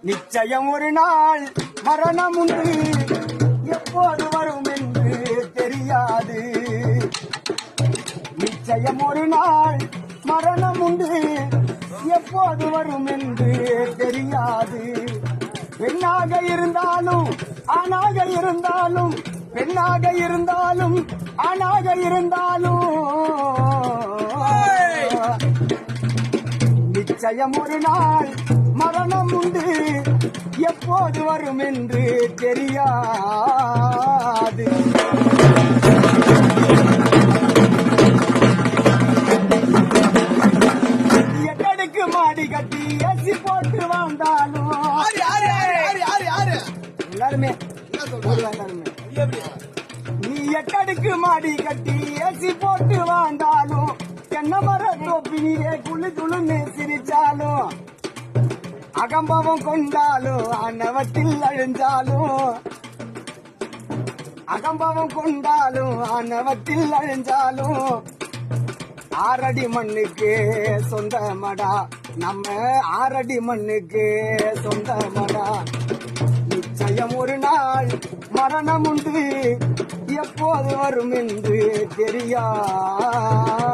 நிச்சயம் ஒரு நாள் மரணம் உண்டு, எப்போது வரும் என்று தெரியாது. நிச்சயம் ஒரு நாள் மரணம் உண்டு, எப்போது வரும் என்று தெரியாது. பெண்ணாக இருந்தாலும் ஆணாக இருந்தாலும், பெண்ணாக இருந்தாலும் ஆணாக இருந்தாலும், நிச்சயம் ஒரு நாள் மரணம் உண்டு, எப்போது வரும் என்று தெரியாது. எட்டடுக்கு மாடி கட்டி அசி போட்டு வாழ்ந்தாலும் எல்லாருமே நீ எட்டடுக்கு மாடி கட்டி அசி போட்டு வாழ்ந்தாலும், தென்ன மர தோப்பினிலே குழு குழுன்னு சிரிச்சாலும், அகம்பவம் கொண்டாலும் ஆணவத்தில் அழிஞ்சாலும், அகம்பவம் கொண்டாலும் ஆணவத்தில் அழிஞ்சாலும், ஆறடி மண்ணுக்கு சொந்தமடா நம்ம, ஆறடி மண்ணுக்கு சொந்தமடா. நிச்சயம் ஒரு நாள் மரணம் உண்டு, எப்போது வரும் என்று தெரியாது.